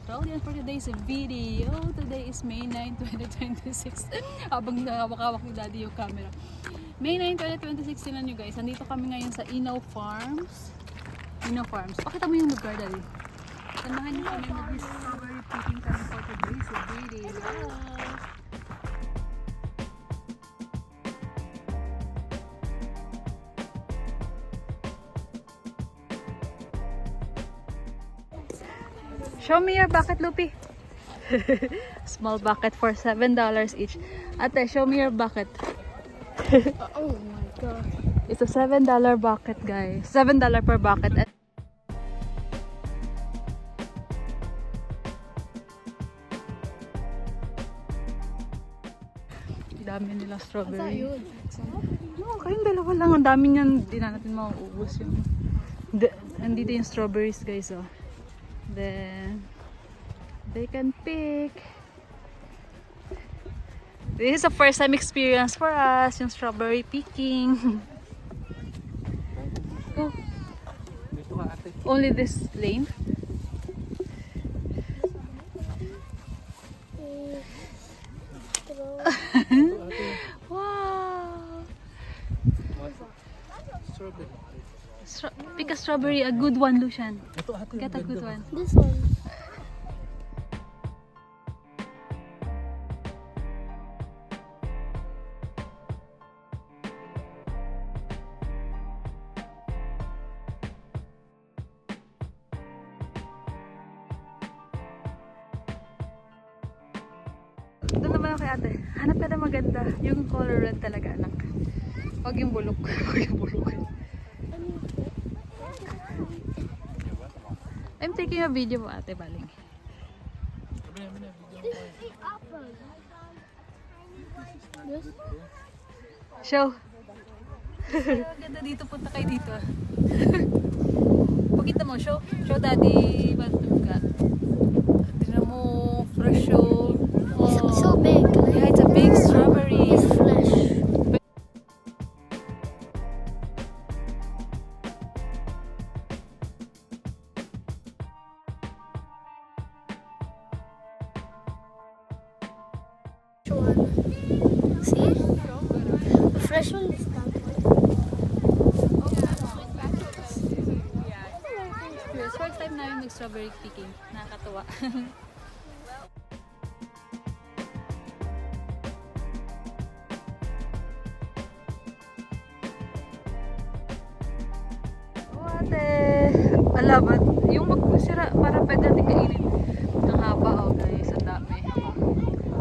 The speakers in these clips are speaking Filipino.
So yan for today's video. Today is May 9, 2026. Habang hawak-hawak ni Daddy yung camera. May 9, 2026 tinan nyo guys. Nandito kami ngayon sa Inaw Farms. Inaw Farms. Pakita mo yung lugar, Daddy. Samahan nyo kami mag-strawberry picking kami for today's video. Show me your bucket, Lupi. Small bucket for $7 each. Ate, show me your bucket. Oh my god. It's a $7 bucket, guys. $7 per bucket. Dami nilang strawberry. No, kayong dalawa lang. Ang dami niyan. Hindi na natin mauubos yung... Andito yung strawberries, guys. Oh. Then they can pick. This is a first time experience for us, yung strawberry picking. Oh. Only this lane. Wow. Pick a strawberry, a good one, Lucian. Get a good one. This one. Doon naman ako kay ate. Hanap ka na maganda. Yung color red talaga, anak. Huwag yung bulok. Huwag yung bulok. I'm taking a video po ate, baling. Show. Ganda dito, punta kayo dito. Pakita mo, show. Show daddy. Batuga. Tignan mo, fresh show. It's so big. Yeah, it's a big strawberry. It's flesh. One. See? The fresh one is that one. First time namin mag-strawberry picking. Nakakatuwa. Ate! Alabat. Yung magsira para pwede natin kainin. Ang haba, oh guys. Ang dami.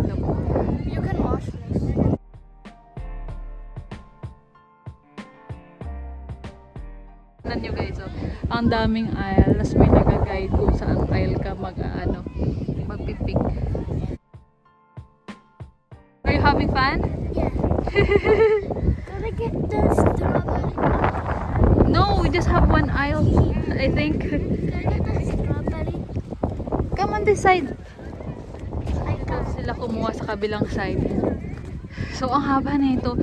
Look. You can wash this. Tignan nyo guys, oh. Ang daming aisle. Tapos may nag-guide kung saan aisle ka magpipik. Are you having fun? Yeah. Gotta get the strawberry. No, we just have one aisle, I think. Gotta get the strawberry. Come on this side. I got Sila kumuha sa kabilang side. So, ang haba nito.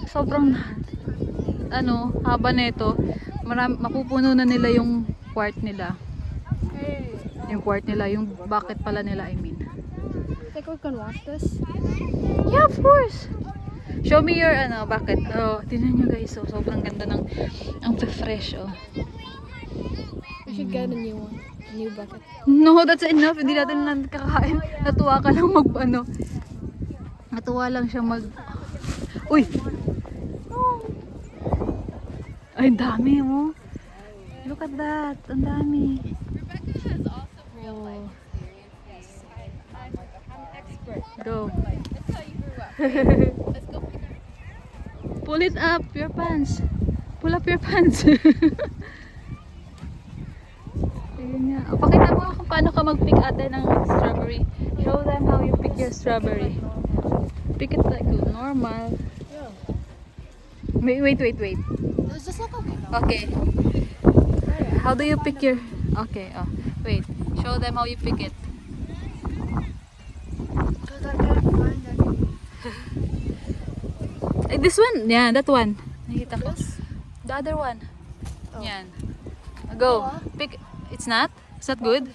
Sobrang, haba nito. Mapupuno na nila yung quart nila. Yung quart nila, yung bucket pala nila, I mean. Think we can wash this? Yeah, of course. Show me your bucket. Oh, tingnan nyo guys, oh, sobrang ganda ng ang fresh, oh. We should get a new one. A new bucket. No, that's enough. Hindi natin lang kakain. Natuwa ka lang Natuwa lang siya Uy! Ay, dami mo. Look at that. Ang dami. Oh. Go. Pull it up, your pants. Pull up your pants. Ayun nga. O, pakita mo kung paano ka mag-pick ate ng strawberry. Show them how you pick your strawberry. Pick it like normal. Wait. Is this like okay? Okay. How do you pick your... Okay, oh. Wait. Show them how you pick it. Because I can't find any. This one? Yeah, that one. Nakita ko. This? The other one. Oh. Yan. Go. Pick. It's not? It's not good?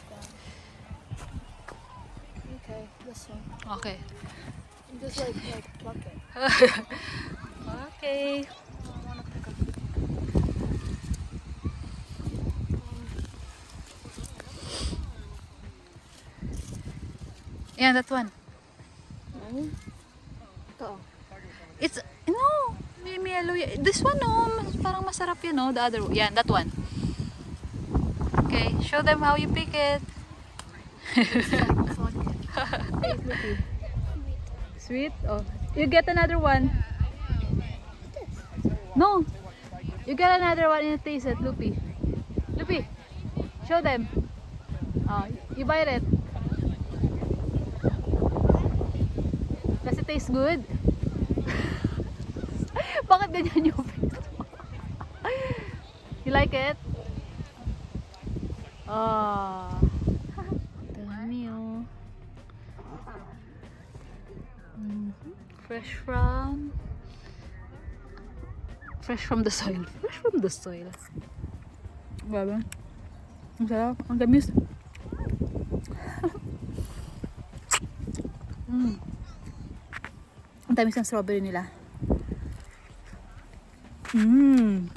This one. Okay. Just like pluck it. Okay. Yeah, that one. Ito. It's, no, may yellow. This one, no, parang masarap yun, no? The other one. Yeah, that one. Okay, show them how you pick it. Sweet? Oh. You get another one. No. You get another one and taste it, Lupi. Lupi, show them. Oh, you bite it. Does it taste good? Bakit ganyan yung face mo? You like it? Oh. Dami oh. Fresh from the soil. Fresh from the soil. Grabe. Ang sarap. Ang gamis. Ang tamis ng strawberry nila. Gimme.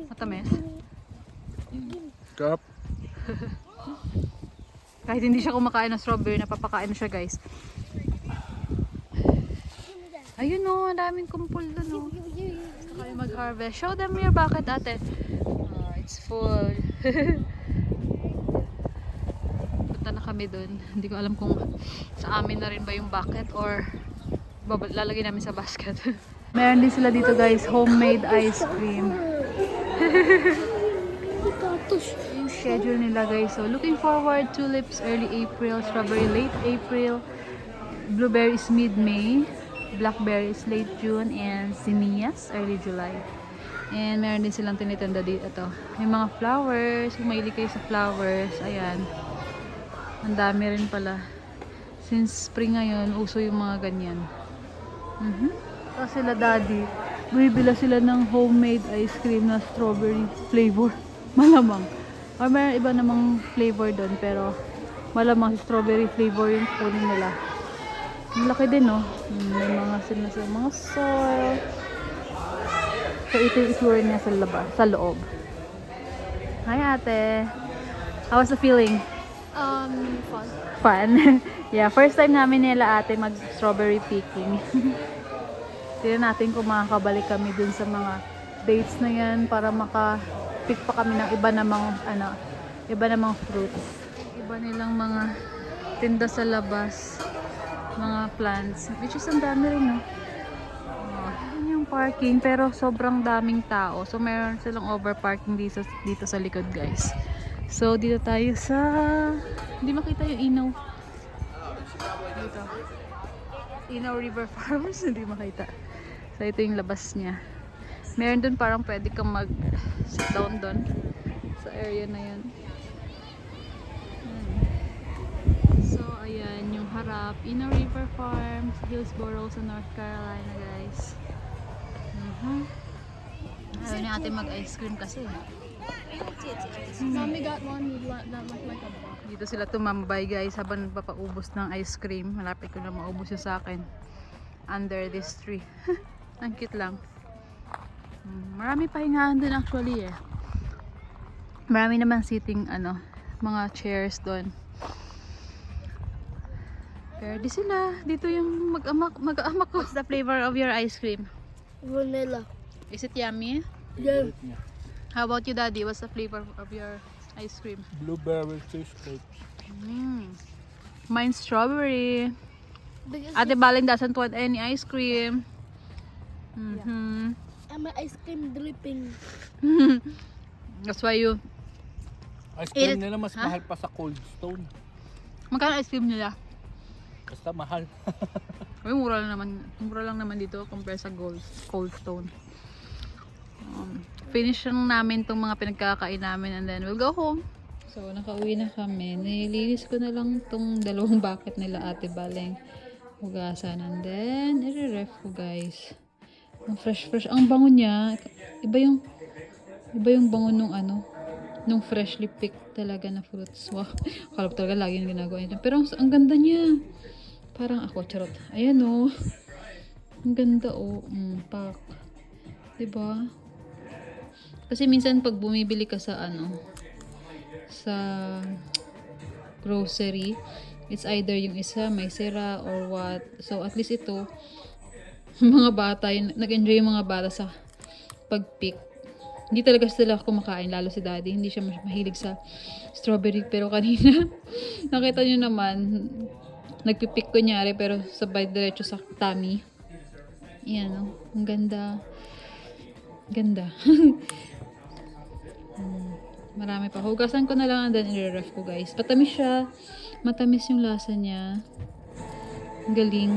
Matamis. Cup. Kahit hindi siya kumakain ng strawberry, napapakain na siya, guys. Ayun o, ang daming kumpul dun o. Gusto kayo mag-harvest. Show them your bucket, ate. Oh, it's full. Punta na kami dun. Hindi ko alam kung sa amin na rin ba yung bucket or lalagay namin sa basket. Meron din sila dito, guys, homemade ice cream. Yung schedule nila, guys. So, looking forward, tulips early April, strawberry late April, blueberries mid-May, blackberries late June, and zinnias early July. And meron din silang tinitanda dito. Ito. May mga flowers. Kung mahilig kayo sa flowers, ayan. Ang dami rin pala. Since spring ngayon, uso yung mga ganyan. Tapos sila daddy, bibila sila ng homemade ice cream na strawberry flavor. Malamang. Or mayroon iba namang flavor doon, pero malamang strawberry flavor yung kunin nila. Ang laki din, no? May mga sila mga soil. So ito yung itsura niya sa labas, sa loob. Hi ate. How was the feeling? Fun. Fun. Yeah, first time namin nila ate mag strawberry picking. Tignan natin kung makakabalik kami dun sa mga dates na yan para maka-pick pa kami ng iba namang fruits. Iba nilang mga tinda sa labas, mga plants, which is ang dami rin, no? Yun yung parking, pero sobrang daming tao. So meron silang overparking dito sa likod, guys. So dito tayo sa, hindi makita yung Inaw. Dito. Inaw River Farms, hindi makita. So ito yung labas niya. Meron dun parang pwede kang mag-sit down dun sa area na yun. So ayan yung harap, Inaw River Farms, Hillsboro sa North Carolina, guys. Ayaw ni ate mag-ice cream kasi. Mommy got one that looked like a box. Dito sila tumambay, guys, habang nagpapaubos ng ice cream. Malapit ko na maubos yung sa akin. Under this tree. Ang cute lang. Marami pahingahan dun actually eh. Marami naman sitting mga chairs doon. Pero di sila. Dito yung mag-amak ko. What's the flavor of your ice cream? Vanilla. Is it yummy? Yeah. How about you, Daddy? What's the flavor of your ice cream. Blueberry cheesecake. Mine strawberry. Because Ate Balin doesn't want any ice cream. I'm an ice cream dripping. That's why you... Ice cream It- nila mas mahal pa sa Cold Stone. Magkano ice cream nila? Basta mahal. Uy, mura lang naman dito compare sa Cold Stone. Finish lang namin tong mga pinagkakain namin and then we'll go home. So, nakauwi na kami. Nilinis ko na lang tong dalawang bucket nila Ate Baleng. Hugasan. And then, i-ref ko guys. Ang fresh. Ang bango niya. Iba yung bango nung nung freshly picked talaga na fruits. Wow. Akala ko talaga lagi yung ginagawa nito. Pero ang ganda niya. Parang ako, charot. Ayan o. Ang ganda o. Pak. Diba? Kasi minsan pag bumibili ka sa sa grocery, it's either yung isa may sira or what. So at least ito, mga bata, nag-enjoy yung mga bata sa pag-pick. Hindi talaga sila kumakain, lalo si daddy. Hindi siya mahilig sa strawberry. Pero kanina, nakita nyo naman, nagpipick kunyari, pero sabay diretso sa tummy. Yan o. Ang ganda. Ganda. Marami pa. Hugasan ko na lang and then i-ref ko guys. Patamis siya. Matamis yung lasa niya. Ang galing.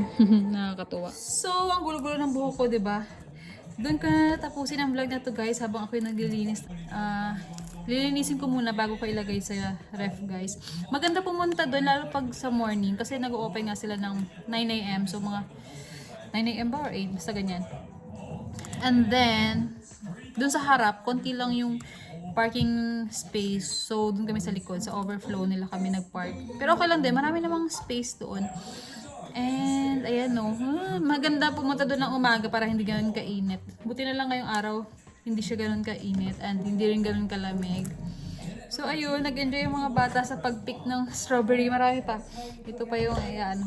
Nakakatuwa. So, ang gulo-gulo ng buhok ko, diba? Doon ko na tapusin ang vlog na to guys habang ako yung naglilinis. Lilinisin ko muna bago ko ilagay sa ref guys. Maganda pumunta doon lalo pag sa morning kasi nag-open nga sila ng 9 AM. So, mga 9 AM ba or 8? Basta ganyan. And then, doon sa harap, konti lang yung parking space. So, doon kami sa likod. Sa overflow nila kami nag-park. Pero okay lang din. Marami namang space doon. And, ayan no. Maganda pumunta doon ng umaga para hindi ganun kainit. Buti na lang ngayong araw, hindi siya ganun kainit. And hindi rin ganun kalamig. So, ayun. Nag-enjoy yung mga bata sa pag-pick ng strawberry. Marami pa. Ito pa yung,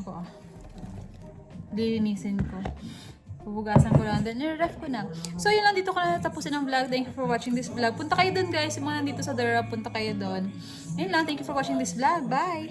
ko. Lilinisin ko. Pupugasan ko lang. Then, i-ref ko na. So, yun lang. Dito ko na tapusin ang vlog. Thank you for watching this vlog. Punta kayo dun, guys. Yung mga nandito sa Dara, punta kayo dun. Yun lang. Thank you for watching this vlog. Bye!